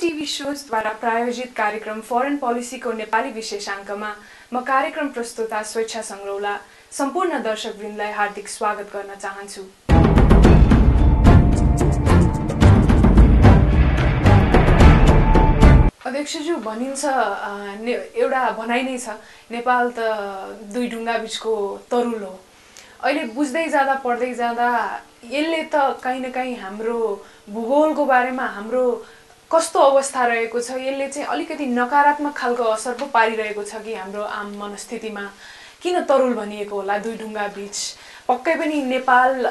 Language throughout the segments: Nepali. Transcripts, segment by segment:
टिभी शोजद्वारा प्रायोजित कार्यक्रम फरेन पोलिसीको नेपाली विशेषाङ्कमा म कार्यक्रम प्रस्तुता स्वेच्छा संग्रौला सम्पूर्ण दर्शकवृन्दलाई हार्दिक स्वागत गर्न चाहन्छु। अध्यक्षज्यू, भनिन्छ एउटा भनाइ नै छ, नेपाल त दुई ढुङ्गा बीचको तरुल हो। अहिले बुझ्दै जाँदा पढ्दै जाँदा यसले त कहीँ न कहीँ हाम्रो भूगोलको बारेमा हाम्रो कस्तो अवस्था रहेको छ, यसले चाहिँ अलिकति नकारात्मक खालको असर पो पारिरहेको छ कि हाम्रो आम मनस्थितिमा। किन तरुल भनिएको होला दुई ढुङ्गा बीच? पक्कै पनि नेपाल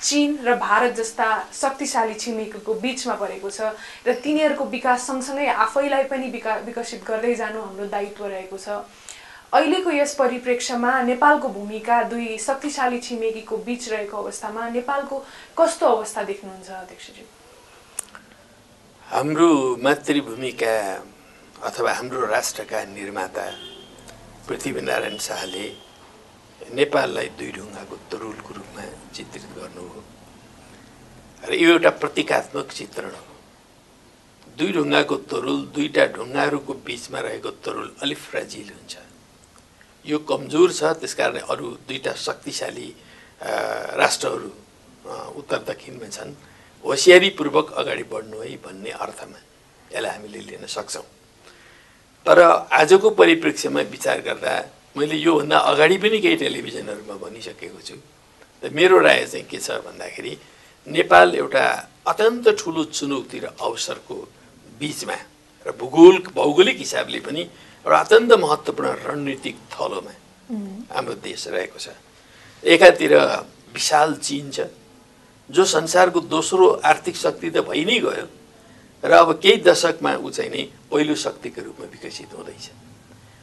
चीन र भारत जस्ता शक्तिशाली छिमेकीको बीचमा परेको छ र तिनीहरूको विकास सँगसँगै आफैलाई पनि विकसित गर्दै जानु हाम्रो दायित्व रहेको छ। अहिलेको यस परिप्रेक्ष्यमा नेपालको भूमिका दुई शक्तिशाली छिमेकीको बीच रहेको अवस्थामा नेपालको कस्तो अवस्था देख्नुहुन्छ अध्यक्षज्यू? हाम्रो मातृभूमिका अथवा हाम्रो राष्ट्रका निर्माता पृथ्वीनारायण शाहले नेपाललाई दुई ढुङ्गाको तरुलको रूपमा चित्रित गर्नु हो र यो एउटा प्रतीकात्मक चित्रण हो। दुई ढुङ्गाको तरुल, दुईटा ढुङ्गाहरूको बीचमा रहेको तरुल अलिक फ्रेजिल हुन्छ, यो कमजोर छ। त्यसकारण अरू दुईटा शक्तिशाली राष्ट्रहरू उत्तर दक्षिणमा छन्, होसियारीपूर्वक अगाडि बढ्नु है भन्ने अर्थमा यसलाई हामीले लिन सक्छौँ। तर आजको परिप्रेक्ष्यमा विचार गर्दा मैले योभन्दा अगाडि पनि केही टेलिभिजनहरूमा भनिसकेको छु। त मेरो राय चाहिँ के छ भन्दाखेरि नेपाल एउटा अत्यन्त ठुलो चुनौती र अवसरको बीचमा र भौगोलिक हिसाबले पनि एउटा अत्यन्त महत्त्वपूर्ण रणनीतिक थलोमा हाम्रो देश रहेको छ। एकातिर विशाल चीन छ, जो संसारको दोस्रो आर्थिक शक्ति त भइ नै गयो र अब केही दशकमा ऊ चाहिँ नै पहिलो शक्तिको रूपमा विकसित हुँदैछ।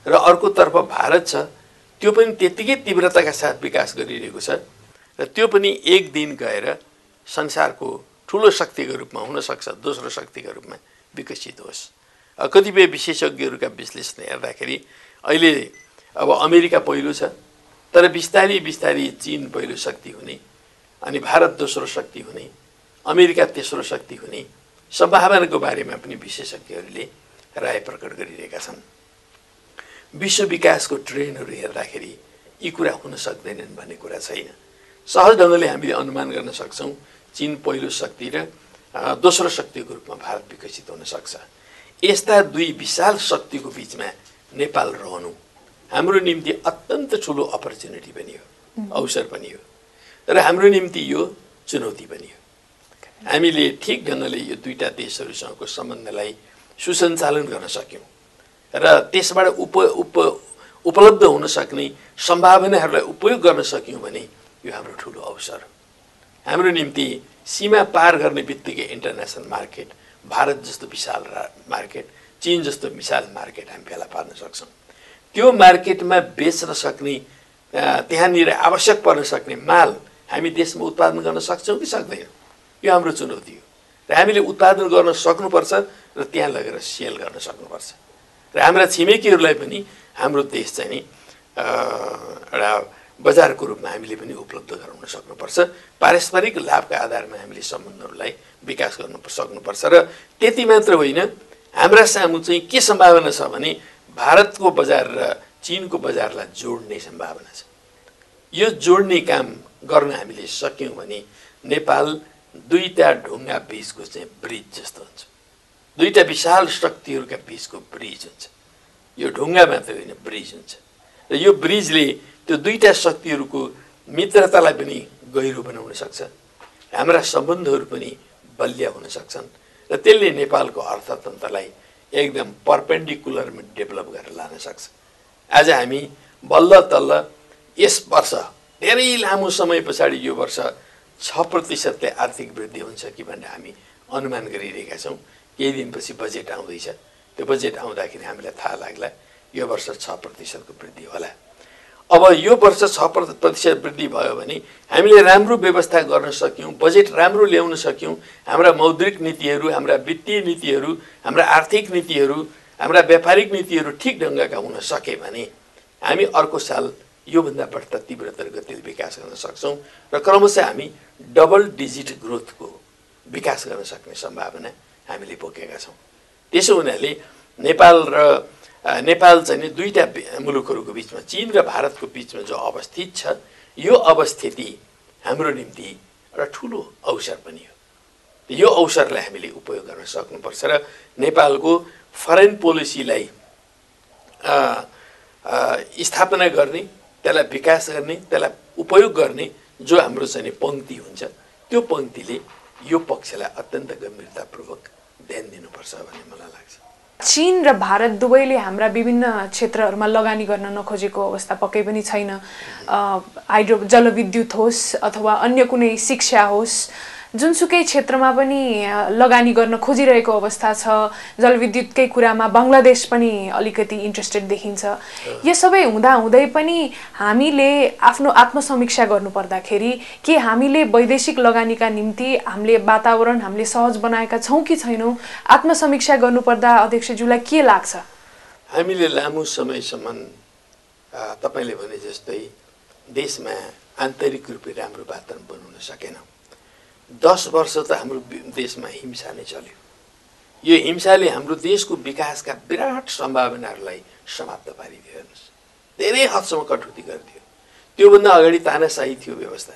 र अर्कोतर्फ भारत छ, त्यो पनि त्यत्तिकै तीव्रताका साथ विकास गरिरहेको छ र त्यो पनि एक दिन गएर संसारको ठुलो शक्तिको रूपमा हुनसक्छ, दोस्रो शक्तिको रूपमा विकसित होस्। कतिपय विशेषज्ञहरूका विश्लेषण हेर्दाखेरि अहिले अब अमेरिका पहिलो छ, तर बिस्तारी बिस्तारी चीन पहिलो शक्ति हुने, अनि भारत दोस्रो शक्ति हुने, अमेरिका तेस्रो शक्ति हुने सम्भावनाको बारेमा पनि विशेषज्ञहरूले राय प्रकट गरिरहेका छन्। विश्व विकासको ट्रेन्डहरू हेर्दाखेरि यी कुरा हुन सक्दैनन् भन्ने कुरा छैन। सहज ढङ्गले हामीले अनुमान गर्न सक्छौँ चीन पहिलो शक्ति र दोस्रो शक्तिको रूपमा भारत विकसित हुन सक्छ। यस्ता दुई विशाल शक्तिको बीचमा नेपाल रहनु हाम्रो निम्ति अत्यन्त ठुलो अपर्च्युनिटी पनि हो, अवसर पनि हो, तर हाम्रो निम्ति यो चुनौती पनि हो। हामीले ठिक ढङ्गले यो दुईटा देशहरूसँगको सम्बन्धलाई सुसञ्चालन गर्न सक्यौँ र त्यसबाट उपलब्ध हुन सक्ने सम्भावनाहरूलाई उपयोग गर्न सक्यौँ भने यो हाम्रो ठुलो अवसर हो। हाम्रो निम्ति सीमा पार गर्ने बित्तिकै इन्टरनेसनल मार्केट, भारत जस्तो विशाल मार्केट, चीन जस्तो विशाल मार्केट हामी फेला पार्न सक्छौँ। त्यो मार्केटमा बेच्न सक्ने, त्यहाँनिर आवश्यक पर्न सक्ने माल हामी देशमा उत्पादन गर्न सक्छौँ कि सक्दैनौँ, यो हाम्रो चुनौती हो। र हामीले उत्पादन गर्न सक्नुपर्छ र त्यहाँ लगेर सेल गर्न सक्नुपर्छ र हाम्रा छिमेकीहरूलाई पनि हाम्रो देश चाहिँ नि एउटा बजारको रूपमा हामीले पनि उपलब्ध गराउन सक्नुपर्छ। पारस्परिक लाभका आधारमा हामीले सम्बन्धहरूलाई विकास गर्न सक्नुपर्छ र त्यति मात्र होइन, हाम्रा सामु चाहिँ के सम्भावना छ भने भारतको बजार र चीनको बजारलाई जोड्ने सम्भावना छ। यो जोड्ने काम गर्न हामीले सक्यौँ भने नेपाल दुईटा ढुङ्गा बीचको चाहिँ ब्रिज जस्तो हुन्छ, दुईटा विशाल शक्तिहरूका बीचको ब्रिज हुन्छ। यो ढुङ्गा मात्र होइन, ब्रिज हुन्छ र यो ब्रिजले त्यो दुईटा शक्तिहरूको मित्रतालाई पनि गहिरो बनाउन सक्छ, हाम्रा सम्बन्धहरू पनि बलिया हुन सक्छन् र त्यसले नेपालको अर्थतन्त्रलाई एकदम पर्पेन्डिकुलरमा डेभलप गरेर लान सक्छ। आज हामी बल्ल तल्ल यस वर्ष धेरै लामो समय पछाडि यो वर्ष 6% आर्थिक वृद्धि हुन्छ कि भनेर हामी अनुमान गरिरहेका छौँ। केही दिनपछि बजेट आउँदैछ, त्यो बजेट आउँदाखेरि हामीलाई थाहा लाग्ला यो वर्ष 6% वृद्धि होला। अब यो वर्ष 6% वृद्धि भयो भने हामीले राम्रो व्यवस्था गर्न सक्यौँ, बजेट राम्रो ल्याउन सक्यौँ, हाम्रा मौद्रिक नीतिहरू, हाम्रा वित्तीय नीतिहरू, हाम्रा आर्थिक नीतिहरू, हाम्रा व्यापारिक नीतिहरू ठिक ढङ्गका हुन सके भने हामी अर्को साल योभन्दा बढ्ता तीव्रतर गतिले विकास गर्न सक्छौँ र क्रमशः हामी डबल डिजिट ग्रोथको विकास गर्न सक्ने सम्भावना हामीले बोकेका छौँ। त्यसो हुनाले नेपाल चाहिँ नि दुईटा मुलुकहरूको बिचमा चीन र भारतको बिचमा जो अवस्थित छ यो अवस्थिति हाम्रो निम्ति एउटा ठुलो अवसर पनि हो। यो अवसरलाई हामीले उपयोग गर्न सक्नुपर्छ र नेपालको फरेन पोलिसीलाई स्थापना गर्ने, त्यसलाई विकास गर्ने, त्यसलाई उपयोग गर्ने जो हाम्रो चाहिँ पङ्क्ति हुन्छ त्यो पङ्क्तिले यो पक्षलाई अत्यन्त गम्भीरतापूर्वक ध्यान दिनुपर्छ भन्ने मलाई लाग्छ। चीन र भारत दुवैले हाम्रा विभिन्न क्षेत्रहरूमा लगानी गर्न नखोजेको अवस्था पक्कै पनि छैन। जलविद्युत होस् अथवा अन्य कुनै शिक्षा होस्, जुनसुकै क्षेत्रमा पनि लगानी गर्न खोजिरहेको अवस्था छ। जलविद्युतकै कुरामा बङ्गलादेश पनि अलिकति इन्ट्रेस्टेड देखिन्छ। यो सबै हुँदाहुँदै पनि हामीले आफ्नो आत्मसमीक्षा गर्नुपर्दाखेरि के हामीले वैदेशिक लगानीका निम्ति हामीले वातावरण हामीले सहज बनाएका छौँ कि छैनौँ, आत्मसमीक्षा गर्नुपर्दा अध्यक्षज्यूलाई के लाग्छ? हामीले लामो समयसम्म तपाईँले भने जस्तै देशमा आन्तरिक रूपले राम्रो वातावरण बनाउन सकेनौँ। 10 वर्ष त हाम्रो देशमा हिंसा नै चल्यो। यो हिंसाले हाम्रो देशको विकासका विराट सम्भावनाहरूलाई समाप्त पारिदियो। हेर्नुहोस्, धेरै हदसम्म कटौती गरिदियो। त्योभन्दा अगाडि तानाशाही थियो व्यवस्था।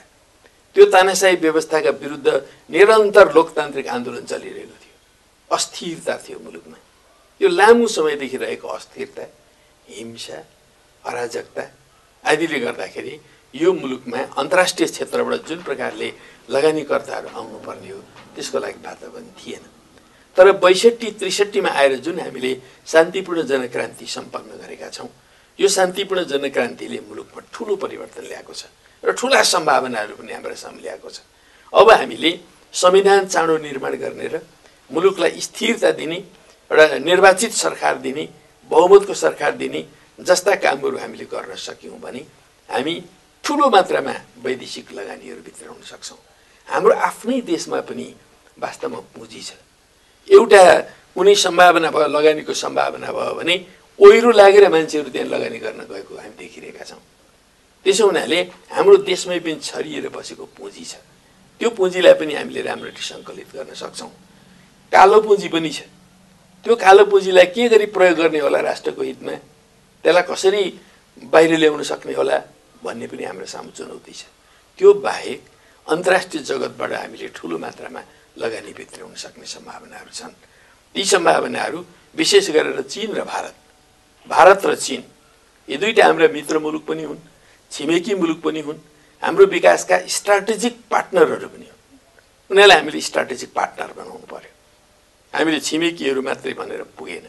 त्यो तानाशाही व्यवस्थाका विरुद्ध निरन्तर लोकतान्त्रिक आन्दोलन चलिरहेको थियो। अस्थिरता थियो मुलुकमा। यो लामो समयदेखि रहेको अस्थिरता, हिंसा, अराजकता आदिले गर्दाखेरि यो मुलुकमा अन्तर्राष्ट्रिय क्षेत्रबाट जुन प्रकारले लगानीकर्ताहरू आउनुपर्ने हो त्यसको लागि वातावरण थिएन। तर 62-63 आएर जुन हामीले शान्तिपूर्ण जनक्रान्ति सम्पन्न गरेका छौँ, यो शान्तिपूर्ण जनक्रान्तिले मुलुकमा ठुलो परिवर्तन ल्याएको छ र ठुला सम्भावनाहरू पनि हाम्रो सामु ल्याएको छ। अब हामीले संविधान चाँडो निर्माण गर्ने र मुलुकलाई स्थिरता दिने, एउटा निर्वाचित सरकार दिने, बहुमतको सरकार दिने जस्ता कामहरू हामीले गर्न सक्यौँ भने हामी ठुलो मात्रामा वैदेशिक लगानीहरू भित्राउन सक्छौँ। हाम्रो आफ्नै देशमा पनि वास्तवमा पुँजी छ। एउटा कुनै सम्भावना भयो, लगानीको सम्भावना भयो भने ओहिरो लागेर मान्छेहरू त्यहाँ लगानी गर्न गएको हामी देखिरहेका छौँ। त्यसो हुनाले हाम्रो देशमै पनि छरिएर बसेको पुँजी छ। त्यो पुँजीलाई पनि हामीले राम्ररी सङ्कलित गर्न सक्छौँ। कालो पुँजी पनि छ। त्यो कालो पुँजीलाई के गरी प्रयोग गर्ने होला राष्ट्रको हितमा, त्यसलाई कसरी बाहिर ल्याउन सक्ने होला भन्ने पनि हाम्रो सामु चुनौती छ। त्यो बाहेक अन्तर्राष्ट्रिय जगतबाट हामीले ठुलो मात्रामा लगानी भित्राउन सक्ने सम्भावनाहरू छन्। ती सम्भावनाहरू विशेष गरेर चीन र भारत र चीन यी दुईटा हाम्रा मित्र मुलुक पनि हुन्, छिमेकी मुलुक पनि हुन्, हाम्रो विकासका स्ट्राटेजिक पार्टनरहरू पनि हुन्। उनीहरूलाई हामीले स्ट्राटेजिक पार्टनर बनाउनु पर्यो। हामीले छिमेकीहरू मात्रै भनेर पुगेन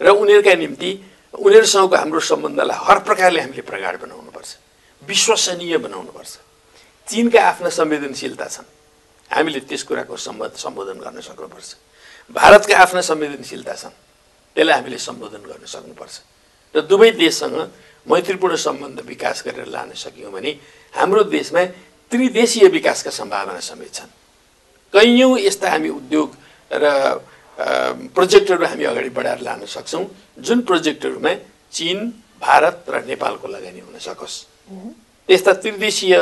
र उनीहरूका निम्ति उनीहरूसँगको हाम्रो सम्बन्धलाई हर प्रकारले हामीले प्रगाढ बनाउनुपर्छ, विश्वसनीय बनाउनुपर्छ। चीनका आफ्ना संवेदनशीलता छन्, हामीले त्यस कुराको सम्बोधन गर्न सक्नुपर्छ। भारतका आफ्ना संवेदनशीलता छन्, त्यसलाई हामीले सम्बोधन गर्न सक्नुपर्छ र दुवै देशसँग मैत्रीपूर्ण सम्बन्ध विकास गरेर लान सक्यौँ भने हाम्रो देशमा त्रिदेशीय विकासका सम्भावना समेत छन्। कैयौँ यस्ता हामी उद्योग र प्रोजेक्टहरू हामी अगाडि बढाएर लान सक्छौँ जुन प्रोजेक्टहरूमा चीन, भारत र नेपालको लगानी हुन सकोस्। त्यस्ता त्रिदेशीय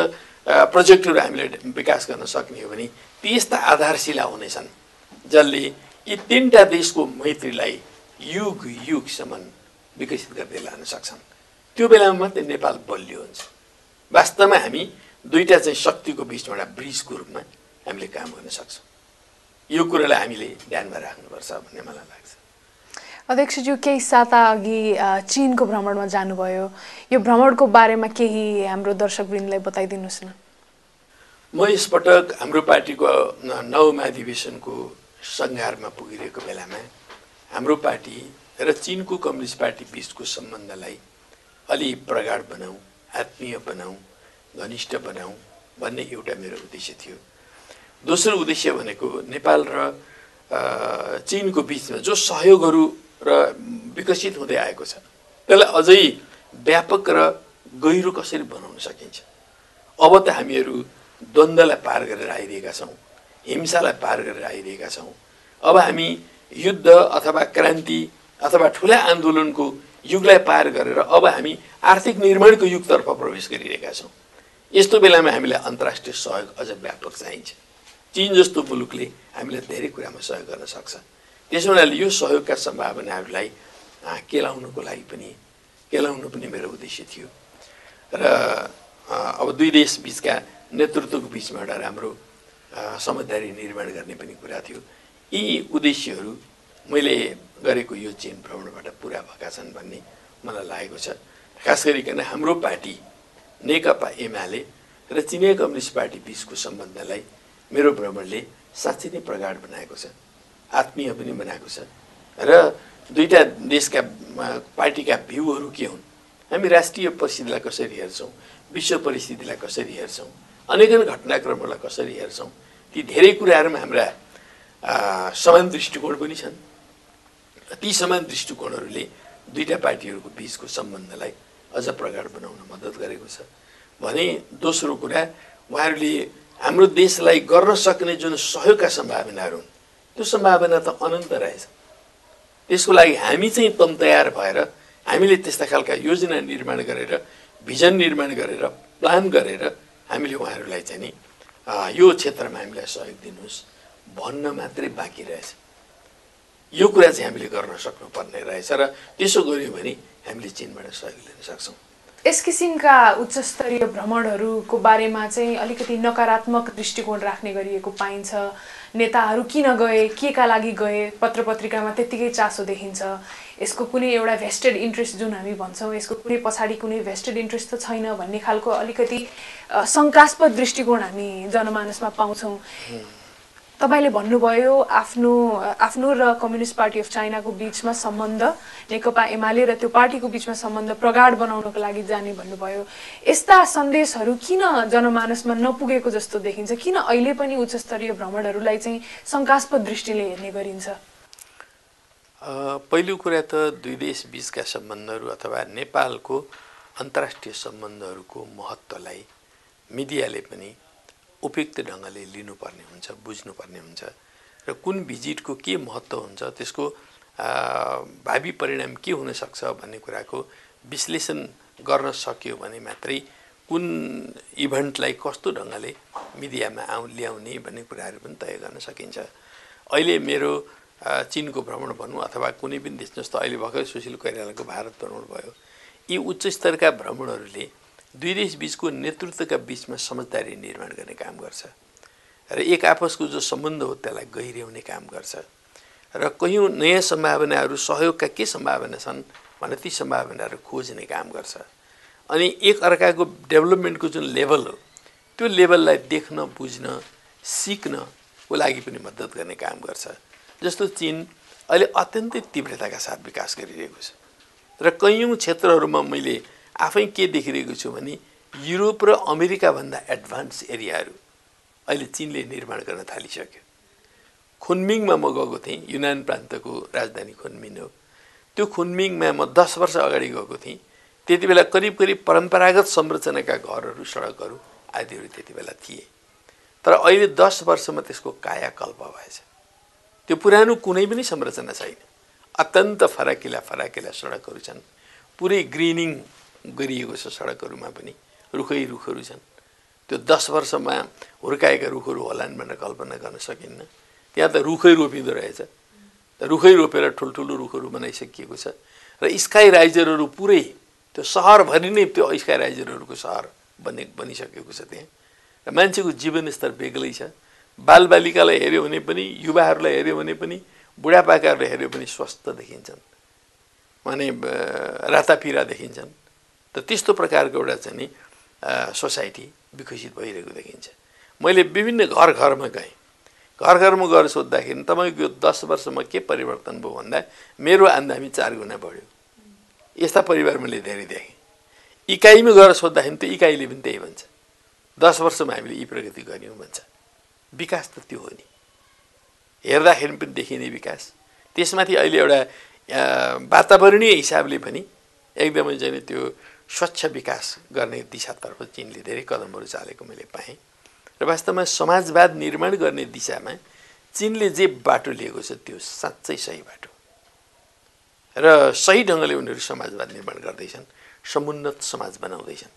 प्रोजेक्टहरू हामीले विकास गर्न सक्ने हो भने ती यस्ता आधारशिला हुनेछन् जसले यी तीनटा देशको मैत्रीलाई युग युगसम्म विकसित गर्दै लान सक्छन्। त्यो बेलामा मात्रै नेपाल बलियो हुन्छ। वास्तवमा हामी दुईटा चाहिँ शक्तिको बिचमा एउटा ब्रिजको रूपमा हामीले काम गर्न सक्छौँ। यो कुरालाई हामीले ध्यानमा राख्नुपर्छ भन्ने मलाई लाग्छ। अध्यक्षज्यू, केही साता अघि चीनको भ्रमणमा जानुभयो। यो भ्रमणको बारेमा केही हाम्रो दर्शकवृन्दलाई बताइदिनुहोस् न। म यसपटक हाम्रो पार्टीको 9औं महाधिवेशनको सङ्घारमा पुगिरहेको बेलामा हाम्रो पार्टी र चीनको कम्युनिस्ट पार्टी बिचको सम्बन्धलाई अलि प्रगाढ बनाऊँ, आत्मीय बनाऊँ, घनिष्ठ बनाऊँ भन्ने एउटा मेरो उद्देश्य थियो। दोस्रो उद्देश्य भनेको नेपाल र चीनको बिचमा जो सहयोगहरू र विकसित हुँदै आएको छ त्यसलाई अझै व्यापक र गहिरो कसरी बनाउन सकिन्छ। अब त हामीहरू द्वन्द्वलाई पार गरेर आइरहेका छौँ, हिंसालाई पार गरेर आइरहेका छौँ। अब हामी युद्ध अथवा क्रान्ति अथवा ठुला आन्दोलनको युगलाई पार गरेर अब हामी आर्थिक निर्माणको युगतर्फ प्रवेश गरिरहेका छौँ। यस्तो बेलामा हामीलाई अन्तर्राष्ट्रिय सहयोग अझ व्यापक चाहिन्छ। चीन जस्तो मुलुकले हामीलाई धेरै कुरामा सहयोग गर्न सक्छ। त्यसो हुनाले यो सहयोगका सम्भावनाहरूलाई केलाउनु पनि मेरो उद्देश्य थियो र अब दुई देश बीचका नेतृत्वको बीचमा एउटा राम्रो समझदारी निर्माण गर्ने पनि कुरा थियो। यी उद्देश्यहरू मैले गरेको यो चीन भ्रमणबाट पुरा भएका छन् भन्ने मलाई लागेको छ। खास गरिकन हाम्रो पार्टी नेकपा एमाले र चिनिया कम्युनिस्ट पार्टी बीचको सम्बन्धलाई मेरो भ्रमणले साँच्चै नै प्रगाढ बनाएको छ, आत्मीय पनि बनाएको छ र दुईटा देशका पार्टीका भ्यूहरू के हुन्, हामी राष्ट्रिय परिस्थितिलाई कसरी हेर्छौँ, विश्व परिस्थितिलाई कसरी हेर्छौँ, अनेकन घटनाक्रमहरूलाई कसरी हेर्छौँ, ती धेरै कुराहरूमा हाम्रा समान दृष्टिकोण पनि छन्। ती समान दृष्टिकोणहरूले दुईटा पार्टीहरूको बीचको सम्बन्धलाई अझ प्रगाढ बनाउन मद्दत गरेको छ भने दोस्रो कुरा उहाँहरूले हाम्रो देशलाई गर्न सक्ने जुन सहयोगका सम्भावनाहरू हुन् त्यो सम्भावना त अनन्त रहेछ। त्यसको लागि हामी चाहिँ तम तयार भएर हामीले त्यस्ता खालका योजना निर्माण गरेर भिजन निर्माण गरेर प्लान गरेर हामीले उहाँहरूलाई चाहिँ नि यो क्षेत्रमा हामीलाई सहयोग दिनुहोस् भन्न मात्रै बाँकी रहेछ। यो कुरा चाहिँ हामीले गर्न सक्नुपर्ने रहेछ र त्यसो गर्यो भने हामीले चीनबाट सहयोग लिन सक्छौँ। यस किसिमका उच्चस्तरीय भ्रमणहरूको बारेमा चाहिँ अलिकति नकारात्मक दृष्टिकोण राख्ने गरिएको पाइन्छ। नेताहरू किन गए, केका लागि गए, पत्रपत्रिकामा त्यत्तिकै चासो देखिन्छ। यसको कुनै एउटा भेस्टेड इन्ट्रेस्ट जुन हामी भन्छौँ, यसको कुनै पछाडि कुनै भेस्टेड इन्ट्रेस्ट त छैन भन्ने खालको अलिकति शङ्कास्पद दृष्टिकोण हामी जनमानसमा पाउँछौँ। तपाईले भन्नुभयो आफ्नो र कम्युनिस्ट पार्टी अफ चाइनाको बीचमा सम्बन्ध, नेकपा एमाले र त्यो पार्टीको बीचमा सम्बन्ध प्रगाढ बनाउनको लागि जाने भन्नुभयो। यस्ता सन्देशहरू किन जनमानसमा नपुगेको जस्तो देखिन्छ? किन अहिले पनि उच्चस्तरीय भ्रमणहरूलाई चाहिँ शङ्कास्पद दृष्टिले हेर्ने गरिन्छ? पहिलो कुरा त दुई देश बीचका सम्बन्धहरू अथवा नेपालको अन्तर्राष्ट्रिय सम्बन्धहरूको महत्त्वलाई मिडियाले पनि उपयुक्त ढङ्गले लिनुपर्ने हुन्छ, बुझ्नुपर्ने हुन्छ र कुन भिजिटको के महत्त्व हुन्छ, त्यसको भावी परिणाम के हुन सक्छ भन्ने कुराको विश्लेषण गर्न सक्यो भने मात्रै कुन इभेन्टलाई कस्तो ढङ्गले मिडियामा ल्याउने भन्ने कुराहरू पनि तय गर्न सकिन्छ। अहिले मेरो चीनको भ्रमण भनौँ अथवा कुनै पनि देश, जस्तो अहिले भर्खर सुशील कोइरालाको भारत भ्रमण भयो, यी उच्च स्तरका भ्रमणहरूले दुई देश बीचको नेतृत्वका बीचमा समझदारी निर्माण गर्ने काम गर्छ र एक आपसको जो सम्बन्ध हो त्यसलाई गहिर्याउने काम गर्छ र कयौँ नयाँ सम्भावनाहरू, सहयोगका के सम्भावना छन् भने ती सम्भावनाहरू खोज्ने काम गर्छ अनि एक अर्काको डेभलपमेन्टको जुन लेभल हो त्यो लेभललाई देख्न, बुझ्न, सिक्नको लागि पनि मद्दत गर्ने काम गर्छ। जस्तो चीन अहिले अत्यन्तै तीव्रताका साथ विकास गरिरहेको छ र कयौँ क्षेत्रहरूमा मैले आफै के देखिरहेको छु भने युरोप र अमेरिकाभन्दा एडभान्स एरियाहरू अहिले चीनले निर्माण गर्न थालिसक्यो। खुनमिङमा म गएको थिएँ, युनान प्रान्तको राजधानी खुनमिङ हो। त्यो खुनमिङमा म 10 वर्ष अगाडि गएको थिएँ। त्यति बेला करिब परम्परागत संरचनाका घरहरू, सडकहरू आदिहरू त्यति बेला थिए, तर अहिले 10 वर्षमा त्यसको कायाकल्प भएछ। त्यो पुरानो कुनै पनि संरचना छैन, अत्यन्त फराकिला सडकहरू छन्, पुरै ग्रिनिङ गरिएको छ सडकहरूमा पनि, रुखहरू छन्। त्यो 10 वर्षमा हुर्काएका रुखहरू होलान् भनेर कल्पना गर्न सकिन्न। त्यहाँ त रुखै रोपिँदो रहेछ, रुखै रोपेर ठुल्ठुलो रुखहरू बनाइसकिएको छ र स्काई राइजरहरू पुरै त्यो सहरभरि नै त्यो स्काई राइजरहरूको सहर बनिसकेको छ त्यहाँ र मान्छेको जीवनस्तर बेग्लै छ। बालबालिकालाई हेऱ्यो भने पनि, युवाहरूलाई हेऱ्यो भने पनि, बुढापाकाहरूलाई हेऱ्यो भने स्वस्थ देखिन्छन्, माने रातापिरा देखिन्छन्। त त्यस्तो प्रकारको एउटा चाहिँ नि सोसाइटी विकसित भइरहेको देखिन्छ। मैले विभिन्न घरमा गएँ, घरमा गएर सोद्धाखेरि तपाईँको 10 वर्षमा के परिवर्तन भयो भन्दा मेरो आम्दानी 4 गुणा बढ्यो। यस्ता परिवार मैले धेरै देखेँ। इकाइमा गएर सोद्धाखेरि त्यो इकाइले पनि त्यही भन्छ, 10 वर्षमा हामीले यी प्रगति गऱ्यौँ भन्छ। विकास त त्यो हो नि, हेर्दाखेरि पनि देखिने विकास। त्यसमाथि अहिले एउटा वातावरणीय हिसाबले पनि एकदमै चाहिँ त्यो स्वच्छ विकास गर्ने दिशातर्फ चीनले धेरै कदमहरू चालेको मैले पाएँ र वास्तवमा समाजवाद निर्माण गर्ने दिशामा चीनले जे बाटो लिएको छ त्यो साँच्चै सही बाटो र सही ढङ्गले उनीहरू समाजवाद निर्माण गर्दैछन्, समुन्नत समाज बनाउँदैछन्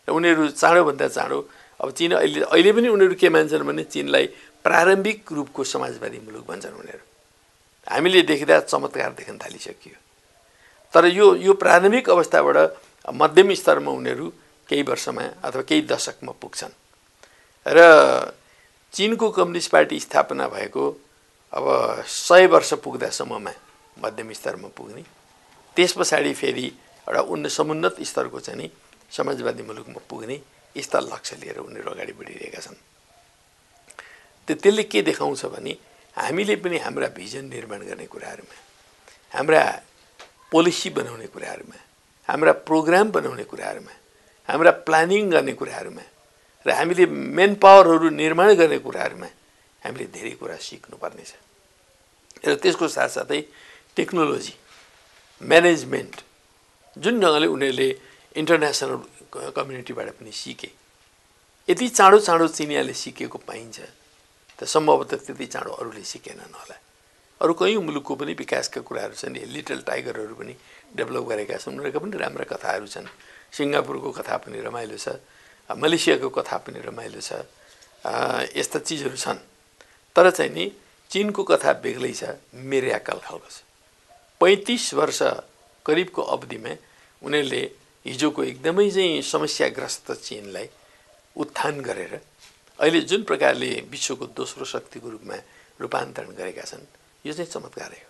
र उनीहरू चाँडोभन्दा चाँडो अब चीन अहिले पनि उनीहरू के मान्छन् भने चीनलाई प्रारम्भिक रूपको समाजवादी मुलुक भन्छन् उनीहरू। हामीले देखिँदा चमत्कार देख्न थालिसकियो। तर यो प्रारम्भिक अवस्थाबाट मध्यम स्तरमा उनीहरू केही वर्षमा अथवा केही दशकमा पुग्छन् र चीनको कम्युनिस्ट पार्टी स्थापना भएको अब 100 वर्ष पुग्दासम्ममा मध्यम स्तरमा पुग्ने, त्यस पछाडि फेरि एउटा समुन्नत स्तरको चाहिँ नि समाजवादी मुलुकमा पुग्ने यस्ता लक्ष्य लिएर उनीहरू अगाडि बढिरहेका छन्। त्यसले के देखाउँछ भने हामीले पनि हाम्रा भिजन निर्माण गर्ने कुराहरूमा, हाम्रा पोलिसी बनाउने कुराहरूमा, हाम्रा प्रोग्राम बनाउने कुराहरूमा, हाम्रा प्लानिङ गर्ने कुराहरूमा र हामीले मेन पावरहरू निर्माण गर्ने कुराहरूमा हामीले धेरै कुरा सिक्नुपर्नेछ। र त्यसको साथसाथै टेक्नोलोजी म्यानेजमेन्ट जुन ढङ्गले उनीहरूले इन्टरनेसनल कम्युनिटीबाट पनि सिके, यति चाँडो चिनियाले सिकेको पाइन्छ त सम्भवतः त्यति चाँडो अरूले सिकेनन् होला। अरू कयौँ मुलुकको पनि विकासका कुराहरू छन्, लिटल टाइगरहरू पनि डेभलप गरेका छन्, उनीहरूका पनि राम्रा कथाहरू छन्। सिङ्गापुरको कथा पनि रमाइलो छ, मलेसियाको कथा पनि रमाइलो छ, यस्ता चिजहरू छन्। तर चाहिँ नि चीनको कथा बेग्लै छ, मिरेकल खालको छ। 35 वर्ष करिबको अवधिमा उनीहरूले हिजोको एकदमै चाहिँ समस्याग्रस्त चीनलाई उत्थान गरेर अहिले जुन प्रकारले विश्वको दोस्रो शक्तिको रूपमा रूपान्तरण गरेका छन्, यो चाहिँ चमत्कारै हो।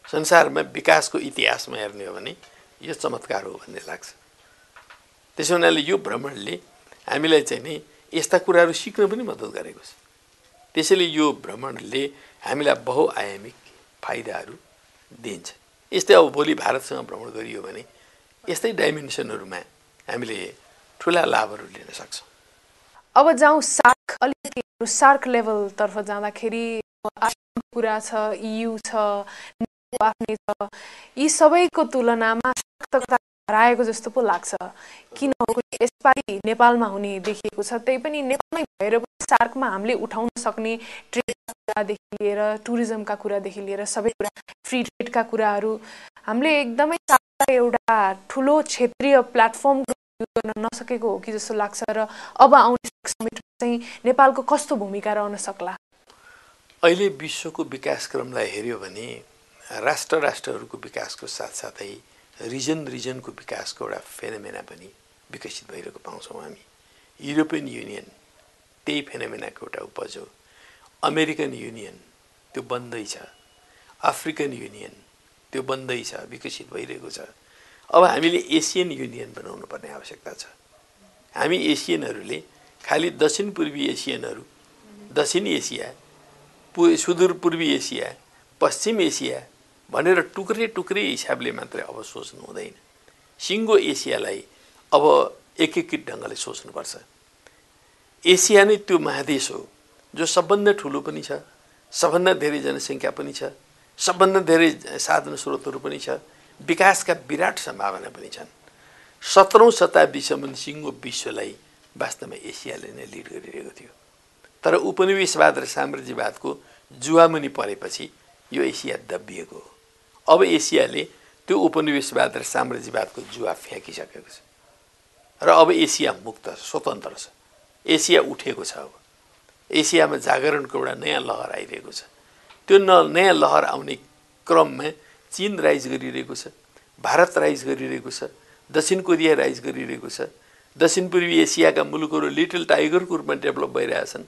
संसारमा विकासको इतिहासमा हेर्ने हो भने यो चमत्कार हो भन्ने लाग्छ। त्यसो हुनाले यो भ्रमणले हामीलाई चाहिँ नि यस्ता कुराहरू सिक्न पनि मद्दत गरेको छ। त्यसैले यो भ्रमणले हामीलाई बहुआयामिक फाइदाहरू दिन्छ। यस्तै अब भोलि भारतसँग भ्रमण गरियो भने यस्तै डाइमेन्सनहरूमा हामीले ठुला लाभहरू लिन सक्छौँ। अब जाउँ सार्क, अलिकति सार्क लेभलतर्फ जाँदाखेरि कुरा छ, EU छ, आफ्नै छ, यी सबैको तुलनामा सार्क हराएको जस्तो पो लाग्छ। किन हो यसपालि नेपालमा हुने देखिएको छ, त्यही पनि नेपालमै भएर पनि सार्कमा हामीले उठाउन सक्ने ट्रेडका कुरादेखि लिएर टुरिज्मका कुरादेखि लिएर सबै कुरा, फ्री ट्रेडका कुराहरू हामीले एकदमै एउटा ठुलो क्षेत्रीय प्लेटफर्म युज गर्न नसकेको हो कि जस्तो लाग्छ। र अब आउने समिटमा चाहिँ नेपालको कस्तो भूमिका रहन सक्ला? अहिले विश्वको विकासक्रमलाई हेऱ्यो भने राष्ट्रहरूको विकासको साथसाथै रिजनको विकासको एउटा फेनोमेना पनि विकसित भइरहेको पाउँछौँ हामी। युरोपियन युनियन त्यही फेनोमेनाको एउटा उपज हो। अमेरिकन युनियन त्यो बन्दै छ, अफ्रिकन युनियन त्यो बन्दै छ, विकसित भइरहेको छ। अब हामीले एसियन युनियन बनाउनु पर्ने आवश्यकता छ। हामी एसियनहरूले खालि दक्षिण पूर्वी एसियनहरू, दक्षिण एसिया, सुदूरपूर्वी एसिया, पश्चिम एसिया भनेर टुक्रे हिसाबले मात्रै अब सोच्नु हुँदैन। सिङ्गो एसियालाई अब एकीकृत ढङ्गले सोच्नुपर्छ। एसिया नै त्यो महादेश हो जो सबभन्दा ठुलो पनि छ, सबभन्दा धेरै जनसङ्ख्या पनि छ, सबभन्दा धेरै साधन स्रोतहरू पनि छ, विकासका विराट सम्भावना पनि छन्। 17औं शताब्दीसम्म सिङ्गो विश्वलाई वास्तवमा एसियाले नै लिड गरिरहेको थियो। तर उपनिवेशवाद र साम्राज्यवादको जुवामुनि परेपछि यो एसिया दबिएको हो। अब एसियाले त्यो उपनिवेशवाद र साम्राज्यवादको जुवा फ्याँकिसकेको छ र अब एसिया मुक्त स्वतन्त्र छ। एसिया उठेको छ। अब एसियामा जागरणको एउटा नयाँ लहर आइरहेको छ। त्यो नयाँ लहर आउने क्रममा चीन राइज गरिरहेको छ, भारत राइज गरिरहेको छ, दक्षिण कोरिया राइज गरिरहेको छ। दक्षिण पूर्वी एसियाका मुलुकहरू लिटल टाइगरको रूपमा डेभलप भइरहेछन्।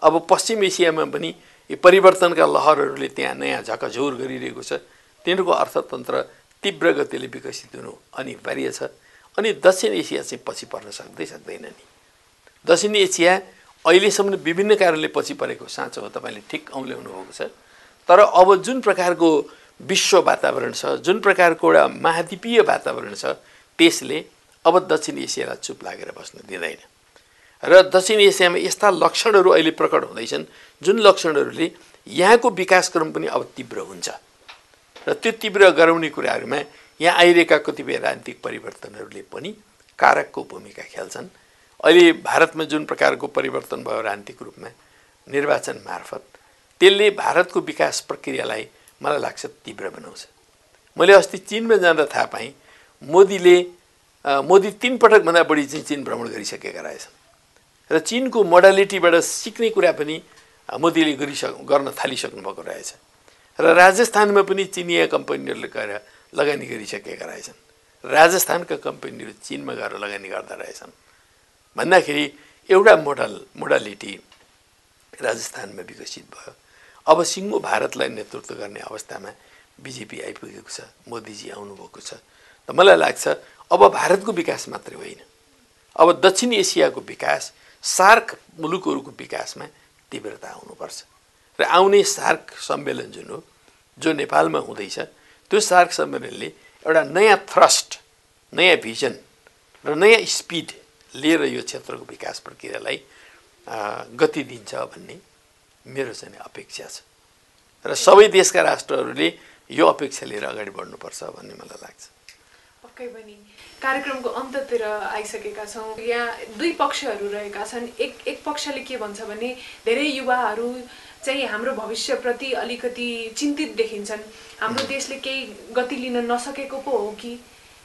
अब पश्चिम एसियामा पनि यी परिवर्तनका लहरहरूले त्यहाँ नयाँ झकझोर गरिरहेको छ। तिनीहरूको अर्थतन्त्र तीव्र गतिले विकसित हुनु अनिवार्य छ। अनि दक्षिण एसिया चाहिँ पछि पर्न सक्दैन नि। दक्षिण एसिया अहिलेसम्म विभिन्न कारणले पछि परेको साँचो हो, तपाईँले ठिक औँल्याउनु भएको छ। तर अब जुन प्रकारको विश्व वातावरण छ, जुन प्रकारको एउटा महाद्वीपीय वातावरण छ, त्यसले अब दक्षिण एसियालाई चुप लागेर बस्न दिँदैन। र दक्षिण एसियामा यस्ता लक्षणहरू अहिले प्रकट हुँदैछन् जुन लक्षणहरूले यहाँको विकासक्रम पनि अब तीव्र हुन्छ। र त्यो तीव्र गराउने कुराहरूमा यहाँ आइरहेका कतिपय राजनीतिक परिवर्तनहरूले पनि कारकको भूमिका खेल्छन्। अहिले भारतमा जुन प्रकारको परिवर्तन भयो राजनीतिक रूपमा निर्वाचन मार्फत, त्यसले भारतको विकास प्रक्रियालाई मलाई लाग्छ तीव्र बनाउँछ। मैले अस्ति चीनमा जाँदा थाहा पाएँ मोदी 3 पटकभन्दा बढी चाहिँ चीन भ्रमण गरिसकेका रहेछन् र चीनको मोडालिटीबाट सिक्ने कुरा पनि मोदीले गर्न थालिसक्नु भएको रहेछ। र राजस्थानमा पनि चिनिया कम्पनीहरूले गएर लगानी गरिसकेका रहेछन्। राजस्थानका कम्पनीहरू चीनमा गएर लगानी गर्दा रहेछन् भन्दाखेरि एउटा मोडालिटी राजस्थानमा विकसित भयो। अब सिङ्गो भारतलाई नेतृत्व गर्ने अवस्थामा बिजेपी आइपुगेको छ, मोदीजी आउनुभएको छ। त मलाई लाग्छ अब भारतको विकास मात्रै होइन, अब दक्षिण एसियाको विकास, सार्क मुलुकहरूको विकासमा तीव्रता आउनुपर्छ। र आउने सार्क सम्मेलन जुन हो, जो नेपालमा हुँदैछ, त्यो सार्क सम्मेलनले एउटा नयाँ थ्रस्ट, नयाँ भिजन र नयाँ स्पिड लिएर यो क्षेत्रको विकास प्रक्रियालाई गति दिन्छ भन्ने मेरो चाहिँ अपेक्षा छ। र सबै देशका राष्ट्रहरूले यो अपेक्षा लिएर अगाडि बढ्नुपर्छ भन्ने मलाई लाग्छ। पक्कै पनि कार्यक्रमको अन्ततिर आइसकेका छौँ। यहाँ दुई पक्षहरू रहेका छन्। एक पक्षले के भन्छ भने धेरै युवाहरू चाहिँ हाम्रो भविष्यप्रति अलिकति चिन्तित देखिन्छन्, हाम्रो देशले केही गति लिन नसकेको पो हो कि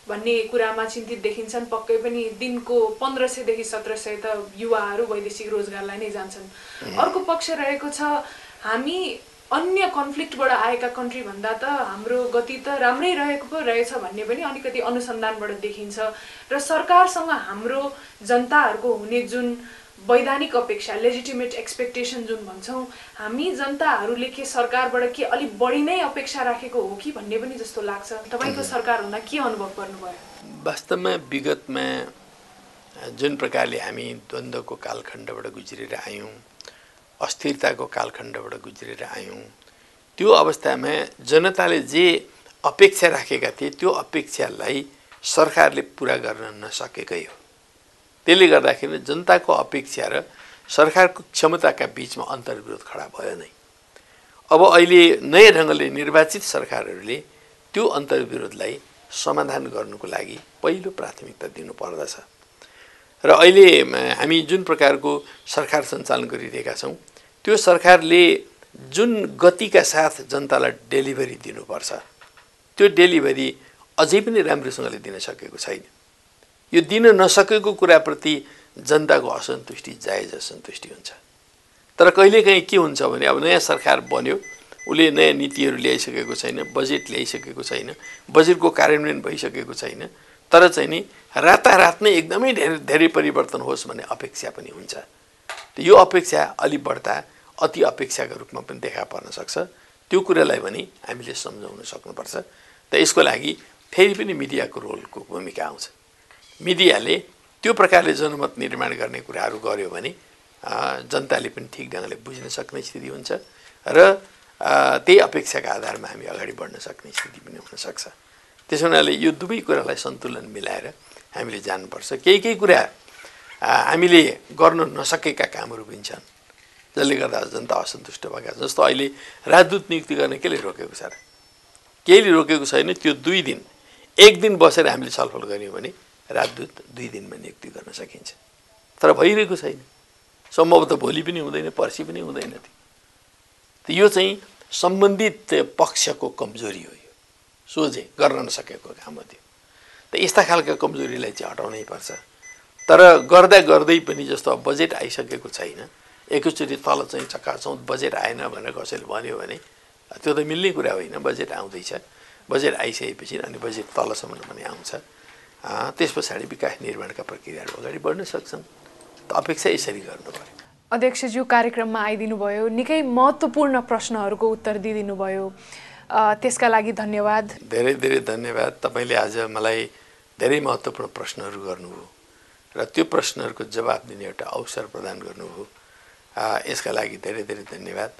भन्ने कुरामा चिन्तित देखिन्छन्। पक्कै पनि दिनको 1500 देखि 1700 त युवाहरू वैदेशिक रोजगारलाई नै जान्छन्। अर्को पक्ष रहेको छ हामी अन्य कन्फ्लिक्टबाट आएका कन्ट्री भन्दा त हाम्रो गति त राम्रै रहेको पो रहेछ भन्ने पनि अलिकति अनुसन्धानबाट देखिन्छ। र सरकारसँग हाम्रो जनताहरूको हुने जुन वैधानिक अपेक्षा, लेजिटिमेट एक्सपेक्टेसन जुन भन्छौँ, हामी जनताहरूले के सरकारबाट के अलिक बढी नै अपेक्षा राखेको हो कि भन्ने पनि जस्तो लाग्छ। तपाईँको सरकार हुँदा के अनुभव गर्नुभयो? वास्तवमा विगतमा जुन प्रकारले हामी द्वन्द्वको कालखण्डबाट गुज्रेर आयौँ, अस्थिरताको कालखण्डबाट गुज्रेर आयौँ, त्यो अवस्थामा जनताले जे अपेक्षा राखेका थिए त्यो अपेक्षालाई सरकारले पुरा गर्न नसकेकै हो। त्यसले गर्दाखेरि जनताको अपेक्षा र सरकारको क्षमताका बीचमा अन्तर्विरोध खडा भयो नै। अब अहिले नयाँ ढङ्गले निर्वाचित सरकारहरूले त्यो अन्तर्विरोधलाई समाधान गर्नुको लागि पहिलो प्राथमिकता दिनुपर्दछ। र अहिले हामी जुन प्रकारको सरकार सञ्चालन गरिरहेका छौँ, त्यो सरकारले जुन गतिका साथ जनतालाई डेलिभरी दिनुपर्छ, त्यो डेलिभरी अझै पनि राम्रोसँगले दिन सकेको छैन। यो दिन नसकेको कुराप्रति जनताको असन्तुष्टि जायज असन्तुष्टि हुन्छ। तर कहिलेकाहीँ के हुन्छ भने अब नयाँ सरकार बन्यो, उसले नयाँ नीतिहरू ल्याइसकेको छैन, बजेट ल्याइसकेको छैन, बजेटको कार्यान्वयन भइसकेको छैन, तर चाहिँ नि रातारात नै एकदमै धेरै परिवर्तन होस् भन्ने अपेक्षा पनि हुन्छ। यो अपेक्षा अलि बढ्ता अति अपेक्षाका रूपमा पनि देखा पर्न सक्छ। त्यो कुरालाई पनि हामीले सम्झाउन सक्नुपर्छ। त यसको लागि फेरि पनि मिडियाको रोलको भूमिका आउँछ। मिडियाले त्यो प्रकारले जनमत निर्माण गर्ने कुराहरू गर्यो भने जनताले पनि ठिक ढङ्गले बुझ्न सक्ने स्थिति हुन्छ र त्यही अपेक्षाका आधारमा हामी अगाडि बढ्न सक्ने स्थिति पनि हुनसक्छ। त्यसो हुनाले यो दुवै कुरालाई सन्तुलन मिलाएर हामीले जानुपर्छ। केही कुरा हामीले गर्न नसकेका कामहरू पनि छन् जसले गर्दा जनता असन्तुष्ट भएका छन्। जस्तो अहिले राजदूत नियुक्ति गर्न केले रोकेको छ र? केहीले रोकेको छैन। त्यो 2 दिन 1 दिन बसेर हामीले छलफल गऱ्यौँ भने राजदूत 2 दिनमा नियुक्ति गर्न सकिन्छ। तर भइरहेको छैन। सम्भवतः भोलि पनि हुँदैन, पर्सि पनि हुँदैन। यो चाहिँ सम्बन्धित पक्षको कमजोरी हो। यो सोझे गर्न नसकेको काम हो त्यो। त यस्ता खालका कमजोरीलाई चाहिँ हटाउनै पर्छ। तर गर्दा गर्दै पनि जस्तो अब बजेट आइसकेको छैन, एकैचोटि तल चाहिँ चकाचौँ बजेट आएन भनेर कसैले भन्यो भने त्यो त मिल्ने कुरा होइन। बजेट आउँदैछ, बजेट आइसकेपछि अनि बजेट तलसम्म पनि आउँछ। त्यस पछाडि विकास निर्माणका प्रक्रियाहरू अगाडि बढ्न सक्छन्। त अपेक्षा यसरी गर्नु पर्यो। अध्यक्षज्यू कार्यक्रममा आइदिनु भयो, निकै महत्त्वपूर्ण प्रश्नहरूको उत्तर दिइदिनु भयो, त्यसका लागि धन्यवाद। धेरै धेरै धन्यवाद। तपाईँले आज मलाई धेरै महत्त्वपूर्ण प्रश्नहरू गर्नुभयो र त्यो प्रश्नहरूको जवाब दिने एउटा अवसर प्रदान गर्नुभयो। यसका लागि धेरै धेरै धन्यवाद।